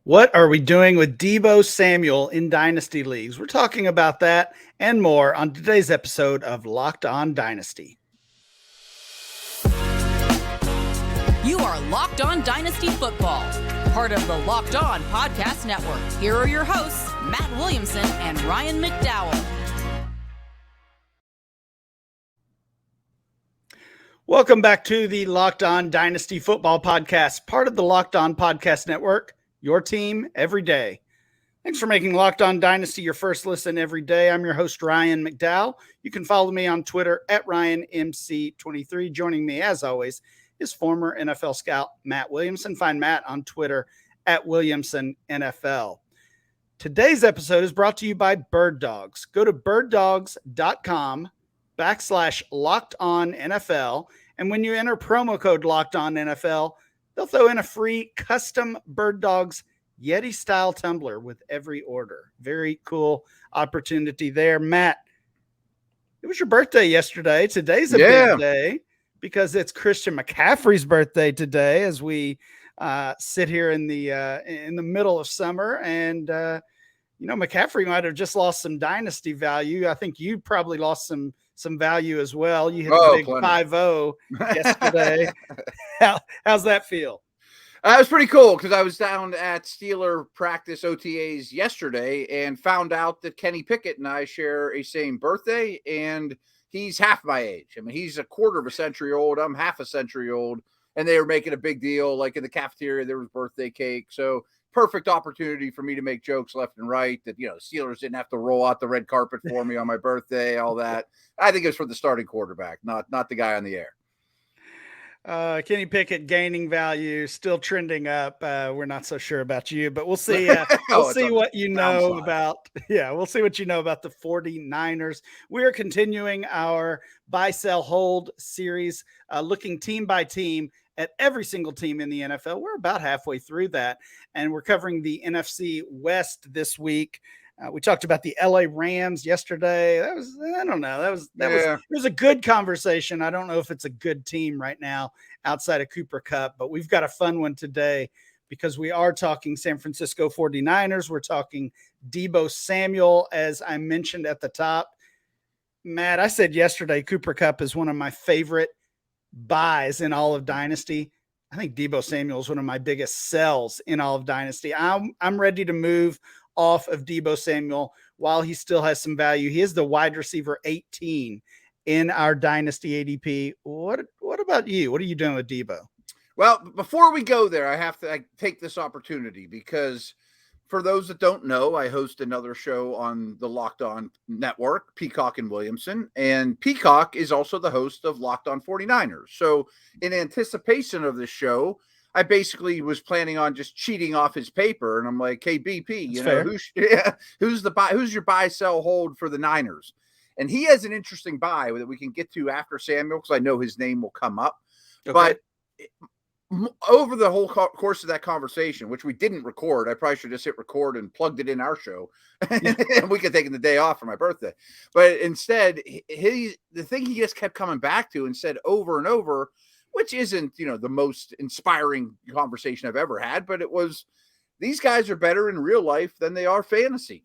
What are we doing with Deebo Samuel in Dynasty Leagues? We're talking about that and more on today's episode of Locked On Dynasty. You are Locked On Dynasty Football, part of the Locked On Podcast Network. Here are your hosts, Matt Williamson and Ryan McDowell. Welcome back to the Locked On Dynasty Football Podcast, part of the Locked On Podcast Network, your team every day. Thanks for making Locked On Dynasty your first listen every day. I'm your host, Ryan McDowell. You can follow me on Twitter at RyanMC23. Joining me, as always, is former NFL scout Matt Williamson. Find Matt on Twitter at WilliamsonNFL. Today's episode is brought to you by Bird Dogs. Go to birddogs.com/LockedOnNFL. And when you enter promo code LockedOnNFL, they'll throw in a free custom Bird Dogs Yeti-style tumbler with every order. Very cool opportunity there. Matt, it was your birthday yesterday. Today's a big day because it's Christian McCaffrey's birthday today as we sit here in the middle of summer. And, McCaffrey might have just lost some dynasty value. I think you probably lost some value as well. You hit the big 5-0 yesterday. How's that feel? It was pretty cool because I was down at Steeler practice OTAs yesterday and found out that Kenny Pickett and I share a same birthday, and he's half my age. I mean, he's a quarter of a century old. I'm half a century old, and they were making a big deal. Like in the cafeteria, there was birthday cake. So perfect opportunity for me to make jokes left and right that, Steelers didn't have to roll out the red carpet for me on my birthday, all that. I think it was for the starting quarterback, not the guy on the air. Kenny Pickett gaining value, still trending up. We're not so sure about you, but we'll see. We'll see what you know about. Yeah, we'll see what you know about the 49ers. We are continuing our buy, sell, hold series, looking team by team at every single team in the NFL. We're about halfway through that, and we're covering the NFC West this week. We talked about the LA Rams yesterday. It was a good conversation. I don't know if it's a good team right now outside of Cooper Kupp, but we've got a fun one today because we are talking San Francisco 49ers. We're talking Deebo Samuel, as I mentioned at the top. Matt, I said yesterday, Cooper Kupp is one of my favorite buys in all of Dynasty. I think Deebo Samuel is one of my biggest sells in all of Dynasty. I'm ready to move off of Deebo Samuel while he still has some value. He is the wide receiver 18 in our Dynasty ADP. What about you? What are you doing with Deebo? Well, before we go there, I have to take this opportunity because for those that don't know, I host another show on the Locked On Network, Peacock and Williamson, and Peacock is also the host of Locked On 49ers. So in anticipation of this show, I basically was planning on just cheating off his paper, and I'm like, "Hey, BP, who's your buy, sell, hold for the Niners?" And he has an interesting buy that we can get to after Samuel because I know his name will come up. Okay. But over the whole course of that conversation, which we didn't record, I probably should just hit record and plugged it in our show, and we could take the day off for my birthday. But instead, the thing he just kept coming back to and said over and over, which isn't, the most inspiring conversation I've ever had, but it was, these guys are better in real life than they are fantasy.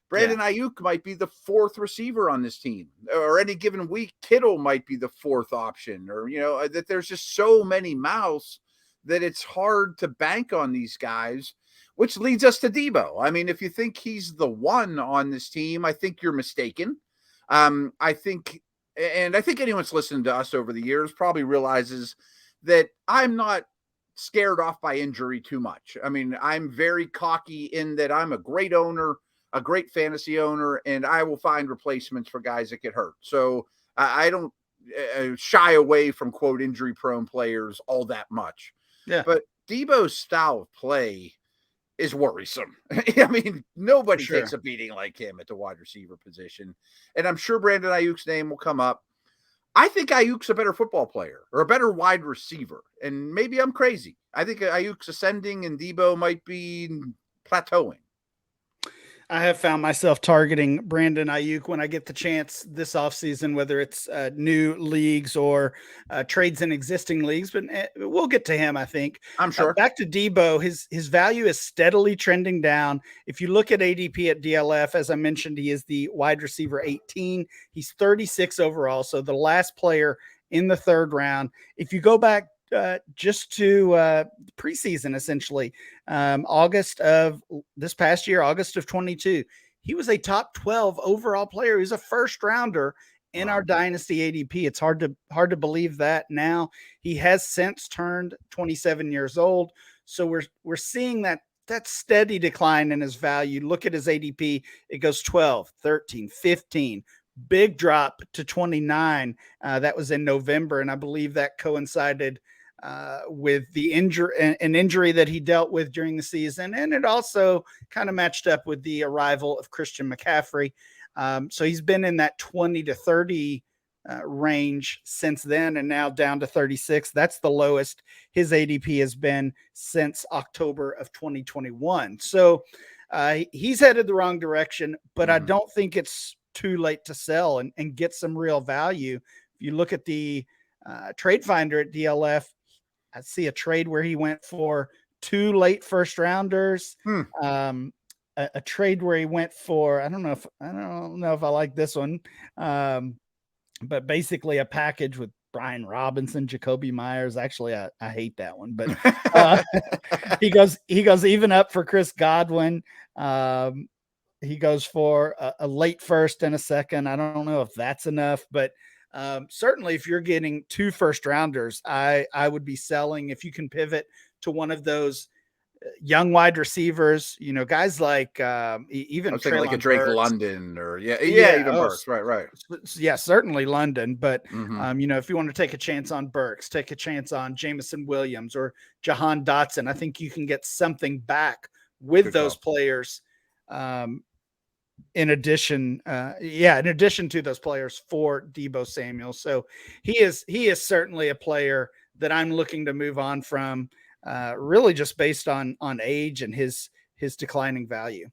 Brandon Ayuk might be the fourth receiver on this team, or any given week, Kittle might be the fourth option, or, that there's just so many mouths that it's hard to bank on these guys, which leads us to Deebo. I mean, if you think he's the one on this team, I think you're mistaken. I think anyone that's listened to us over the years probably realizes that I'm not scared off by injury too much. I mean, I'm very cocky in that I'm a great owner, a great fantasy owner, and I will find replacements for guys that get hurt. So I don't shy away from, quote, injury-prone players all that much. Yeah. But Deebo's style of play is worrisome. I mean, nobody takes a beating like him at the wide receiver position. And I'm sure Brandon Ayuk's name will come up. I think Ayuk's a better football player or a better wide receiver. And maybe I'm crazy. I think Ayuk's ascending and Deebo might be plateauing. I have found myself targeting Brandon Ayuk when I get the chance this offseason, whether it's new leagues or trades in existing leagues, but we'll get to him, I think. I'm sure. Back to Debo, his value is steadily trending down. If you look at ADP at DLF, as I mentioned, he is the wide receiver 18. He's 36 overall, so the last player in the third round. If you go back just to preseason, essentially, August of this past year, August of 22, he was a top 12 overall player. He's a first rounder in our Dynasty ADP. It's hard to believe that now. He has since turned 27 years old. So we're seeing that steady decline in his value. Look at his ADP. It goes 12, 13, 15, big drop to 29. That was in November. And I believe that coincided with the an injury that he dealt with during the season. And it also kind of matched up with the arrival of Christian McCaffrey. So he's been in that 20 to 30 range since then, and now down to 36. That's the lowest his ADP has been since October of 2021. So he's headed the wrong direction, but I don't think it's too late to sell and get some real value. If you look at the trade finder at DLF, I see a trade where he went for 2 late first rounders. A trade where he went for, I don't know if I like this one. But basically a package with Brian Robinson, Jacoby Myers. Actually, I hate that one, but he goes even up for Chris Godwin. He goes for a late first and a second. I don't know if that's enough, but certainly if you're getting 2 first rounders, I would be selling. If you can pivot to one of those young wide receivers, guys like even like a Drake Burks. London or even Burks. Right. Yeah, certainly London. But if you want to take a chance on Burks, take a chance on Jameson Williams or Jahan Dotson, I think you can get something back with those players. In addition to those players for Deebo Samuel. So he is certainly a player that I'm looking to move on from, really just based on age and his declining value.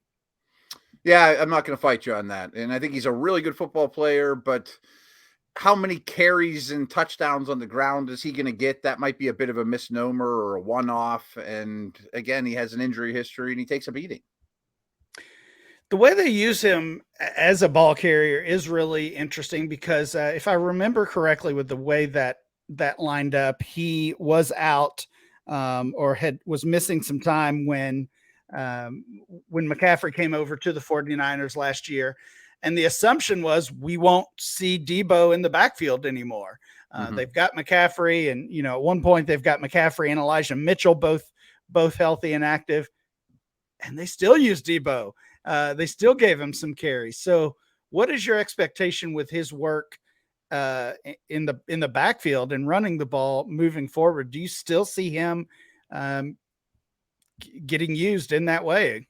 Yeah, I'm not going to fight you on that. And I think he's a really good football player, but how many carries and touchdowns on the ground is he going to get? That might be a bit of a misnomer or a one-off. And again, he has an injury history and he takes a beating. The way they use him as a ball carrier is really interesting because if I remember correctly with the way that lined up, he was out was missing some time when McCaffrey came over to the 49ers last year. And the assumption was we won't see Deebo in the backfield anymore. They've got McCaffrey, and at one point they've got McCaffrey and Elijah Mitchell both healthy and active, and they still use Deebo. They still gave him some carries. So what is your expectation with his work in the backfield and running the ball moving forward? Do you still see him getting used in that way?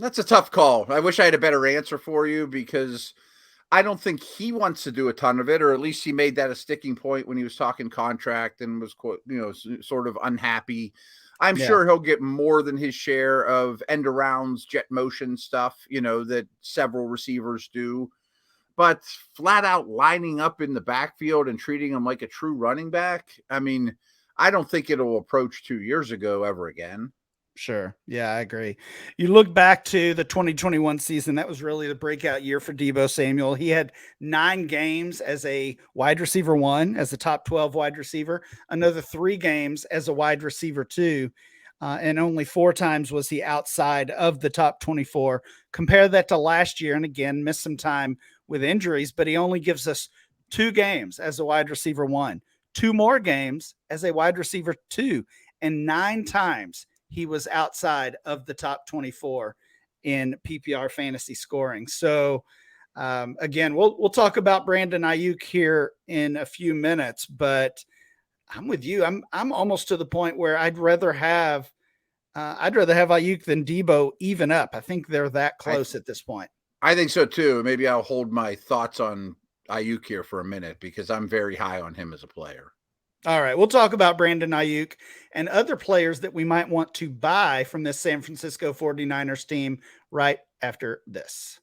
That's a tough call. I wish I had a better answer for you because I don't think he wants to do a ton of it, or at least he made that a sticking point when he was talking contract and was, sort of unhappy. I'm sure he'll get more than his share of end arounds, jet motion stuff, that several receivers do. But flat out lining up in the backfield and treating him like a true running back, I mean, I don't think it'll approach 2 years ago ever again. Sure. Yeah, I agree. You look back to the 2021 season, that was really the breakout year for Deebo Samuel. He had 9 games as a wide receiver 1, as a top 12 wide receiver, another 3 games as a wide receiver 2, and only 4 times was he outside of the top 24. Compare that to last year, and again, missed some time with injuries, but he only gives us 2 games as a wide receiver 1, 2 more games as a wide receiver 2, and 9 times he was outside of the top 24 in PPR fantasy scoring. So again, we'll talk about Brandon Ayuk here in a few minutes, but I'm with you. I'm almost to the point where I'd rather have Ayuk than Deebo even up. I think they're that close at this point. I think so too. Maybe I'll hold my thoughts on Ayuk here for a minute because I'm very high on him as a player. All right, we'll talk about Brandon Ayuk and other players that we might want to buy from this San Francisco 49ers team right after this.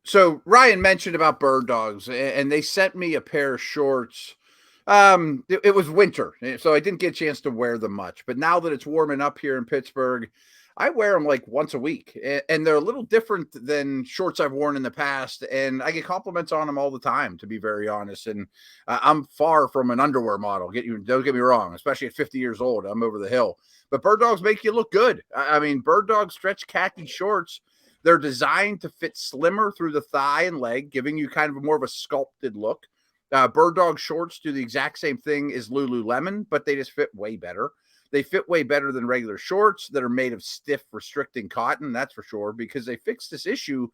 So Ryan mentioned about bird dogs, and they sent me a pair of shorts. It was winter, so I didn't get a chance to wear them much. But now that it's warming up here in Pittsburgh, I wear them like once a week, and they're a little different than shorts I've worn in the past. And I get compliments on them all the time, to be very honest. And I'm far from an underwear model. Don't get me wrong, especially at 50 years old, I'm over the hill. But bird dogs make you look good. I mean, bird dog stretch khaki shorts. They're designed to fit slimmer through the thigh and leg, giving you kind of more of a sculpted look. Bird dog shorts do the exact same thing as Lululemon, but they just fit way better. They fit way better than regular shorts that are made of stiff, restricting cotton, that's for sure, because they fixed this issue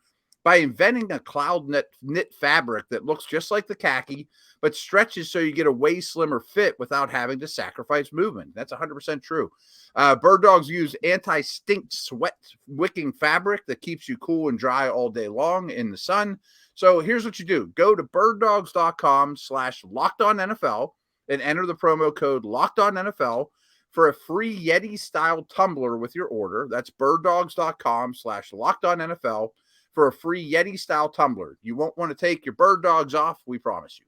by inventing a cloud knit fabric that looks just like the khaki, but stretches so you get a way slimmer fit without having to sacrifice movement. That's 100% true. Bird dogs use anti-stink sweat wicking fabric that keeps you cool and dry all day long in the sun. So here's what you do. Go to birddogs.com/LockedOnNFL and enter the promo code LockedOnNFL for a free Yeti-style tumbler with your order. That's birddogs.com/LockedOnNFL for a free Yeti-style tumbler. You won't want to take your bird dogs off, we promise you.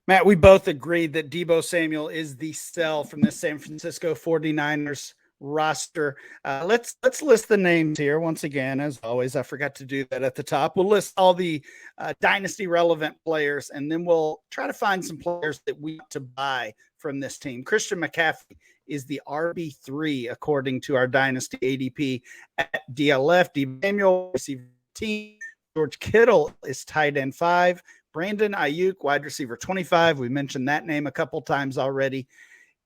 Matt, we both agreed that Deebo Samuel is the sell from the San Francisco 49ers roster. Let's list the names here once again. As always, I forgot to do that at the top. We'll list all the dynasty relevant players, and then we'll try to find some players that we want to buy from this team. Christian McCaffrey is the RB3 according to our dynasty ADP at DLF. Deebo Samuel receiver team. George Kittle is tight end 5. Brandon Ayuk, wide receiver 25. We mentioned that name a couple times already.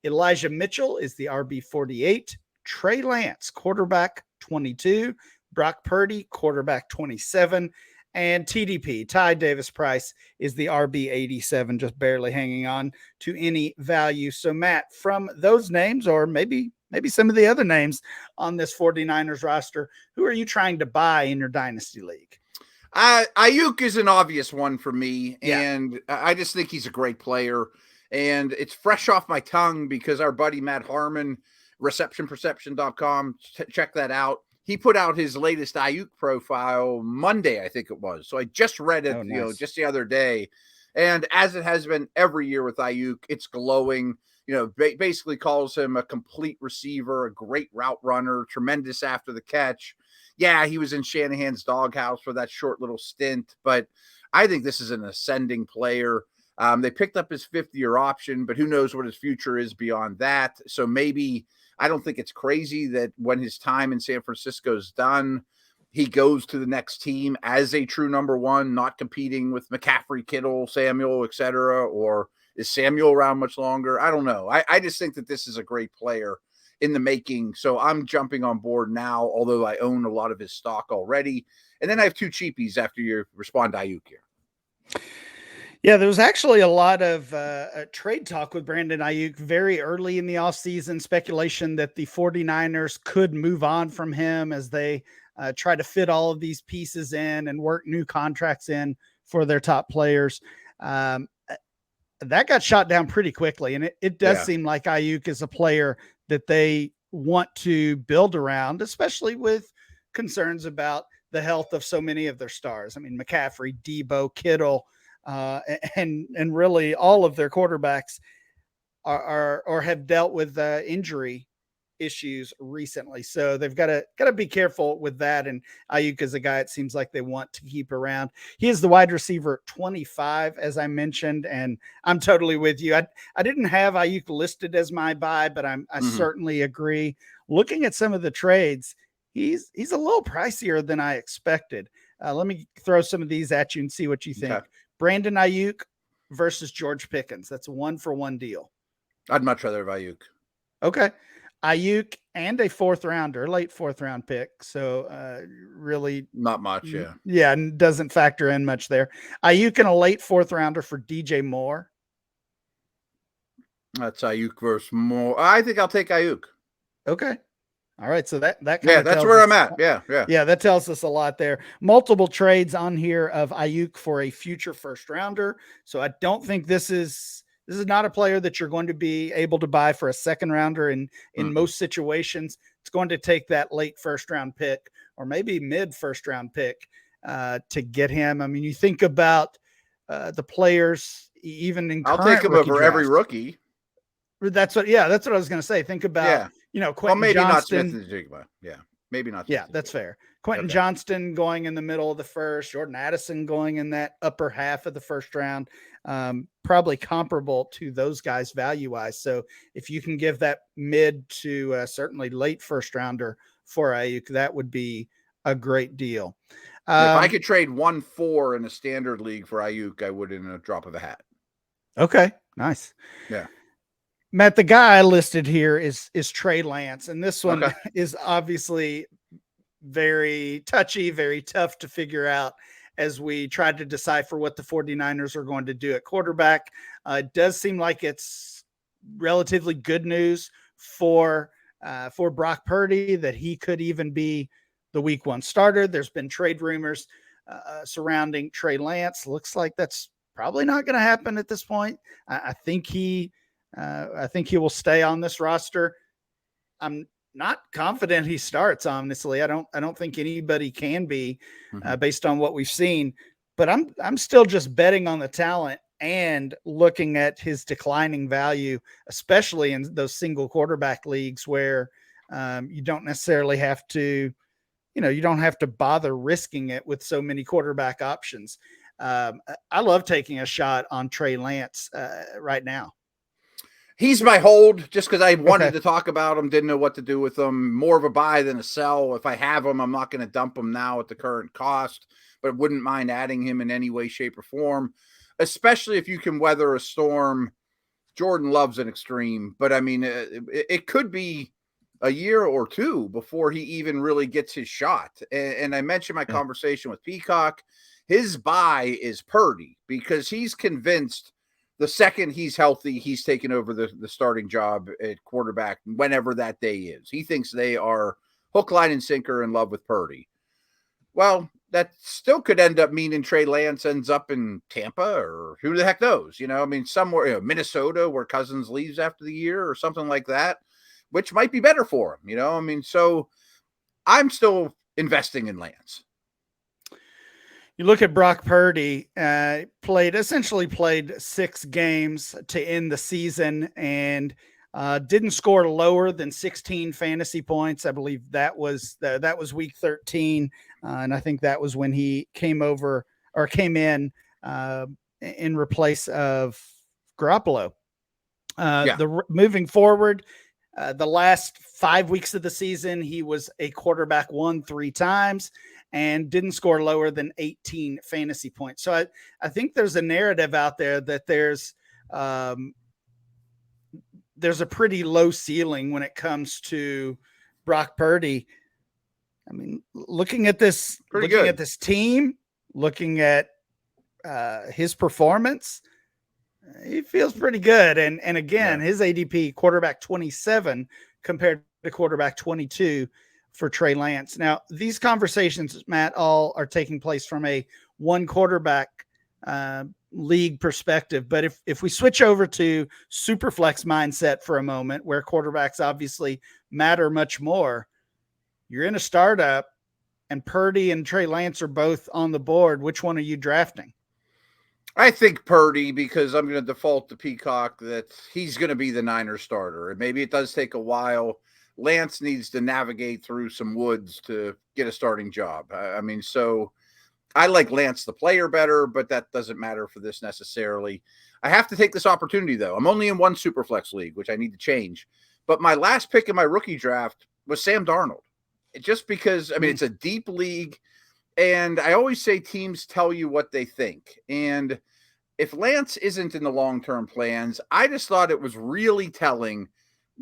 Elijah Mitchell is the RB 48. Trey Lance, quarterback 22. Brock Purdy, quarterback 27. And TDP, Ty Davis Price, is the RB 87, just barely hanging on to any value. So, Matt, from those names, or maybe some of the other names on this 49ers roster, who are you trying to buy in your dynasty league? Ayuk is an obvious one for me, Yeah. and I just think he's a great player. And it's fresh off my tongue because our buddy Matt Harmon, receptionperception.com, check that out. He put out his latest Ayuk profile Monday, I think it was. So I just read it, Nice. Just the other day. And as it has been every year with Ayuk, it's glowing. Basically calls him a complete receiver, a great route runner, tremendous after the catch. Yeah, he was in Shanahan's doghouse for that short little stint, but I think this is an ascending player. They picked up his 5th-year option, but who knows what his future is beyond that. So maybe I don't think it's crazy that when his time in San Francisco is done, he goes to the next team as a true number one, not competing with McCaffrey, Kittle, Samuel, etc. Or is Samuel around much longer? I don't know. I just think that this is a great player in the making. So I'm jumping on board now, although I own a lot of his stock already. And then I have 2 cheapies after you respond to Ayuk here. Yeah, there was actually a lot of trade talk with Brandon Ayuk very early in the offseason, speculation that the 49ers could move on from him as they try to fit all of these pieces in and work new contracts in for their top players. That got shot down pretty quickly, and it does seem like Ayuk is a player that they want to build around, especially with concerns about the health of so many of their stars. I mean, McCaffrey, Deebo, Kittle, and really all of their quarterbacks are or have dealt with injury issues recently. So they've got to be careful with that. And Ayuk is a guy it seems like they want to keep around. He is the wide receiver 25, as I mentioned, and I'm totally with you. I didn't have Ayuk listed as my buy, but I certainly agree. Looking at some of the trades, he's a little pricier than I expected. Let me throw some of these at you and see what you think. Okay. Brandon Ayuk versus George Pickens. That's a 1-for-1 deal. I'd much rather have Ayuk. Okay. Ayuk and a 4th rounder, late 4th round pick. So really not much. Yeah. Yeah. And doesn't factor in much there. Ayuk and a late 4th rounder for DJ Moore. That's Ayuk versus Moore. I think I'll take Ayuk. Okay. All right. So that that's where I'm at. Yeah. That tells us a lot there. Multiple trades on here of Ayuk for a future 1st rounder. So I don't think this is This is not a player that you're going to be able to buy for a second rounder in most situations. It's going to take that late first round pick or maybe mid first round pick to get him. I mean, you think about the players, even in I'll take him over every rookie. That's what I was going to say. Think about, Quentin Johnston. Not Smith-Njigba. Yeah. Maybe not. Yeah, that's fair. Quentin Johnston going in the middle of the first, Jordan Addison going in that upper half of the first round, probably comparable to those guys value-wise. So if you can give that mid to certainly late first rounder for Ayuk, that would be a great deal. If I could trade 1-4 in a standard league for Ayuk, I would in a drop of a hat. Okay, nice. Yeah. Matt, the guy I listed here is Trey Lance, and this one is obviously very touchy, very tough to figure out as we try to decipher what the 49ers are going to do at quarterback. It does seem like it's relatively good news for Brock Purdy that he could even be the week 1 starter. There's been trade rumors surrounding Trey Lance. Looks like that's probably not going to happen at this point. I think he will stay on this roster. I'm not confident he starts, honestly. I don't think anybody can be based on what we've seen, but I'm still just betting on the talent and looking at his declining value, especially in those single quarterback leagues where you don't necessarily have to, you don't have to bother risking it with so many quarterback options. I love taking a shot on Trey Lance right now. He's my hold just because I wanted to talk about him, didn't know what to do with him. More of a buy than a sell. If I have him, I'm not going to dump him now at the current cost, but wouldn't mind adding him in any way, shape, or form, especially if you can weather a storm. Jordan Love's an extreme, but I mean, it could be a year or two before he even really gets his shot. And I mentioned my conversation with Peacock. His buy is Purdy because he's convinced the second he's healthy, he's taken over the starting job at quarterback whenever that day is. He thinks they are hook, line, and sinker in love with Purdy. Well, that still could end up meaning Trey Lance ends up in Tampa or who the heck knows, I mean, somewhere, Minnesota where Cousins leaves after the year or something like that, which might be better for him, I mean, so I'm still investing in Lance. You look at Brock Purdy, essentially played 6 games to end the season and didn't score lower than 16 fantasy points. I believe that was week 13. And I think that was when he came in replace of Garoppolo. Moving forward, the last 5 weeks of the season, he was a quarterback 1 3 times. And didn't score lower than 18 fantasy points. So I think there's a narrative out there that there's a pretty low ceiling when it comes to Brock Purdy. I mean, looking at this team, looking at his performance, he feels pretty good. And again, his ADP quarterback 27 compared to quarterback 22 for Trey Lance. Now, these conversations, Matt, all are taking place from a 1 quarterback league perspective. But if we switch over to Superflex mindset for a moment, where quarterbacks obviously matter much more, you're in a startup and Purdy and Trey Lance are both on the board. Which one are you drafting? I think Purdy, because I'm going to default to Peacock that he's going to be the Niners starter. And maybe it does take a while. Lance needs to navigate through some woods to get a starting job. I mean, so I like Lance the player better, but that doesn't matter for this necessarily. I have to take this opportunity, though. I'm only in 1 Superflex league, which I need to change. But my last pick in my rookie draft was Sam Darnold. Just because, I mean, it's a deep league. And I always say teams tell you what they think. And if Lance isn't in the long-term plans, I just thought it was really telling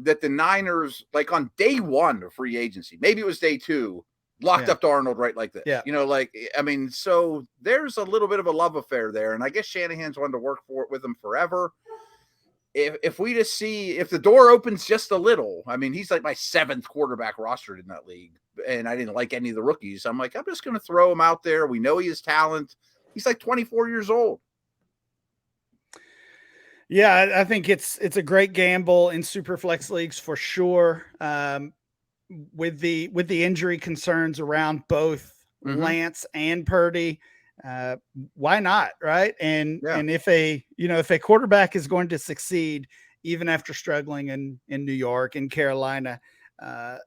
that the Niners, like on day 1 of free agency, maybe it was day 2, locked up Darnold right like this. Yeah. I mean, so there's a little bit of a love affair there. And I guess Shanahan's wanted to work with him forever. If we just see, if the door opens just a little, I mean, he's like my 7th quarterback rostered in that league. And I didn't like any of the rookies. I'm like, I'm just going to throw him out there. We know he has talent. He's like 24 years old. Yeah, I think it's a great gamble in super flex leagues for sure. With the injury concerns around both Lance and Purdy, why not, right? And if a quarterback is going to succeed even after struggling in New York and Carolina,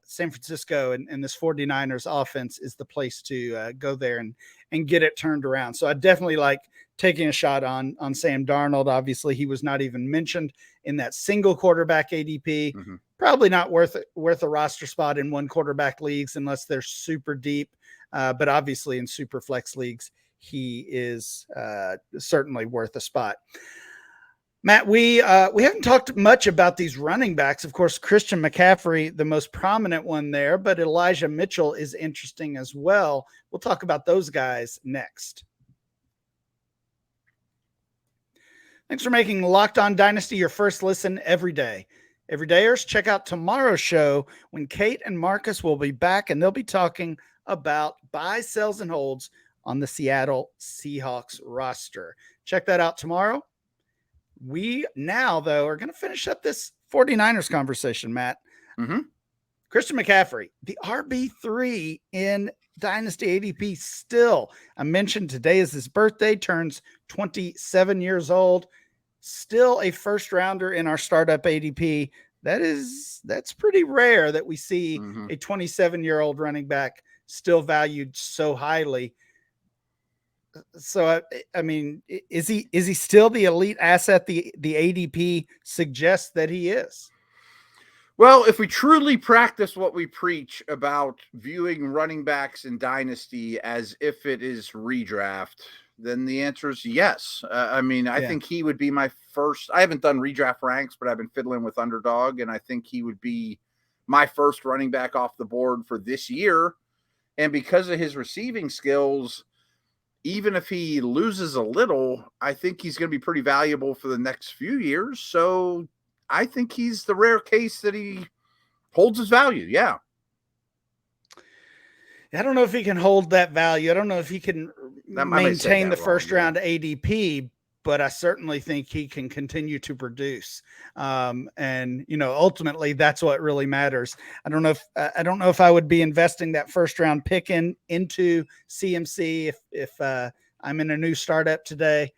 San Francisco and this 49ers offense is the place to go there and get it turned around. So I definitely like taking a shot on Sam Darnold. Obviously, he was not even mentioned in that single quarterback ADP. Probably not worth a roster spot in one quarterback leagues unless they're super deep. But obviously in super flex leagues, he is certainly worth a spot. Matt, we haven't talked much about these running backs. Of course, Christian McCaffrey, the most prominent one there, but Elijah Mitchell is interesting as well. We'll talk about those guys next. Thanks for making Locked On Dynasty your first listen every day. Everydayers, check out tomorrow's show when Kate and Marcus will be back, and they'll be talking about buys, sells, and holds on the Seattle Seahawks roster. Check that out tomorrow. We now, though, are going to finish up this 49ers conversation, Matt. Christian McCaffrey, the RB3 in Dynasty ADP still. I mentioned today is his birthday, turns 27 years old. Still a first rounder in our startup ADP. That's pretty rare that we see a 27-year-old running back still valued so highly. So, I mean, is he still the elite asset the ADP suggests that he is? Well, if we truly practice what we preach about viewing running backs in Dynasty as if it is redraft, then the answer is yes. I think he would be my first. I haven't done redraft ranks, but I've been fiddling with Underdog, and I think he would be my first running back off the board for this year. And because of his receiving skills, even if he loses a little, I think he's going to be pretty valuable for the next few years. So I think he's the rare case that he holds his value. Yeah. I don't know if he can hold that value. I don't know if he can maintain the first round ADP, but I certainly think he can continue to produce. And ultimately that's what really matters. I don't know if I would be investing that first round pick into CMC if I'm in a new startup today.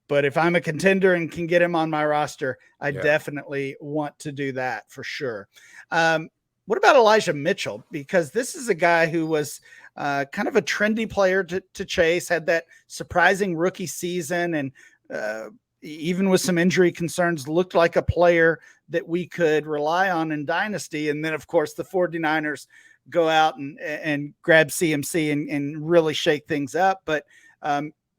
But if I'm a contender and can get him on my roster, I definitely want to do that for sure. What about Elijah Mitchell? Because this is a guy who was kind of a trendy player to chase, had that surprising rookie season, and even with some injury concerns, looked like a player that we could rely on in Dynasty. And then, of course, the 49ers go out and grab CMC and really shake things up. But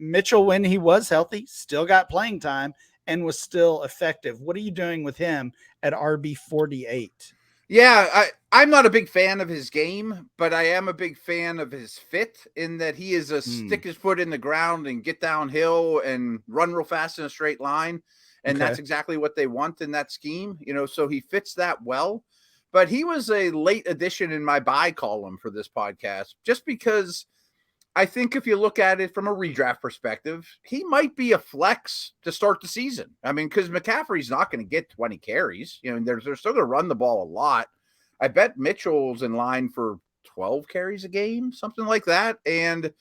Mitchell, when he was healthy, still got playing time and was still effective. What are you doing with him at RB48? Yeah, I'm not a big fan of his game, but I am a big fan of his fit in that he is stick his foot in the ground and get downhill and run real fast in a straight line. And that's exactly what they want in that scheme, so he fits that well. But he was a late addition in my buy column for this podcast, just because I think if you look at it from a redraft perspective, he might be a flex to start the season. I mean, because McCaffrey's not going to get 20 carries. They're still going to run the ball a lot. I bet Mitchell's in line for 12 carries a game, something like that. And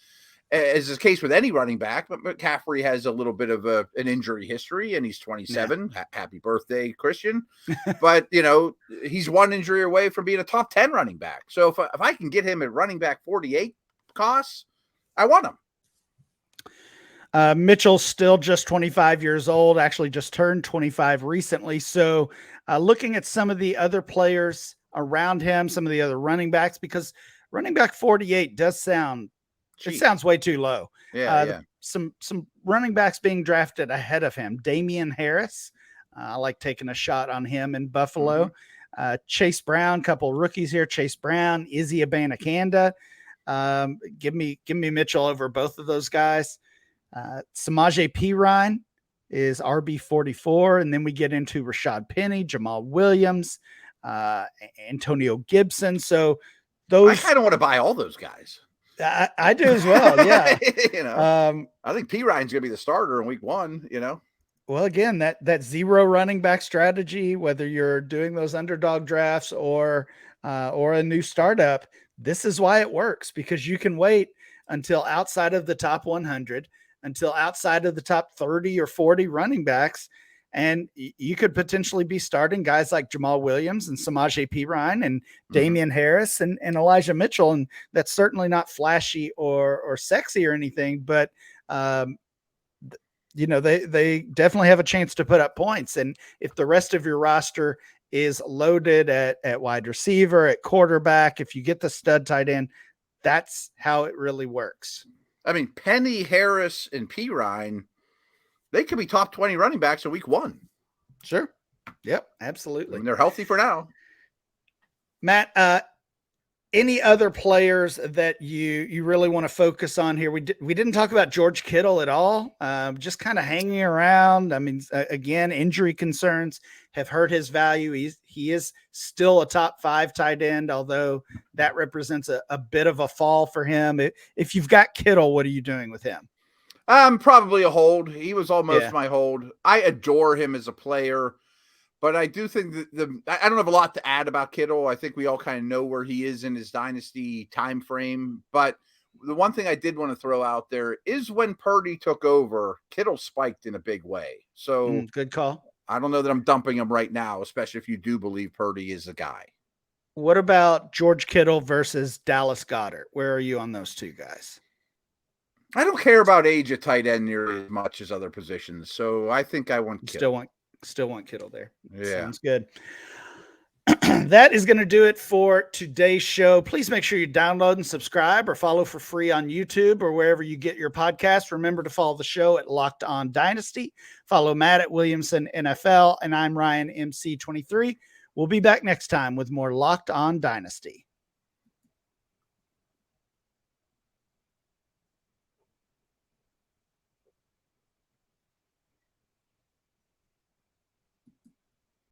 as is the case with any running back, but McCaffrey has a little bit of an injury history, and he's 27. Yeah. Happy birthday, Christian. But, he's one injury away from being a top 10 running back. So if I can get him at running back 48 costs, I want him. Mitchell's still just 25 years old, actually just turned 25 recently. So looking at some of the other players around him, some of the other running backs, because running back 48 does sound way too low. Some running backs being drafted ahead of him. Damian Harris. I like taking a shot on him in Buffalo. Chase Brown, couple rookies here. Chase Brown, Izzy Abanikanda. Give me Mitchell over both of those guys. Samaje Perine is RB44, and then we get into Rashad Penny, Jamal Williams, Antonio Gibson. So those, I kind of want to buy all those guys. I do as well. Yeah. I think Perine's going to be the starter in week 1, Well, again, that zero running back strategy, whether you're doing those underdog drafts or a new startup, this is why it works, because you can wait until outside of the top 100, until outside of the top 30 or 40 running backs. And you could potentially be starting guys like Jamal Williams and Samaje Perine and Damian Harris and Elijah Mitchell. And that's certainly not flashy or sexy or anything, but they definitely have a chance to put up points. And if the rest of your roster is loaded at wide receiver, at quarterback, if you get the stud tight end, that's how it really works. I mean, Penny, Harris, and Perine, they could be top 20 running backs in week 1. Sure. Yep, absolutely. I mean, they're healthy for now. Matt, any other players that you really want to focus on here? We didn't talk about George Kittle at all. Just kind of hanging around. I mean, again, injury concerns have hurt his value. He is still a top 5 tight end, although that represents a bit of a fall for him. If you've got Kittle, what are you doing with him? Probably a hold. He was almost my hold. I adore him as a player. But I do think that I don't have a lot to add about Kittle. I think we all kind of know where he is in his dynasty time frame. But the one thing I did want to throw out there is when Purdy took over, Kittle spiked in a big way. So good call. I don't know that I'm dumping him right now, especially if you do believe Purdy is a guy. What about George Kittle versus Dallas Goedert? Where are you on those two guys? I don't care about age at tight end near as much as other positions. So I think I want Kittle. Still want Kittle there. Yeah. Sounds good. That is going to do it for today's show. Please make sure you download and subscribe or follow for free on YouTube or wherever you get your podcast. Remember to follow the show at Locked On Dynasty. Follow Matt at Williamson NFL, and I'm Ryan MC23. We'll be back next time with more Locked On Dynasty.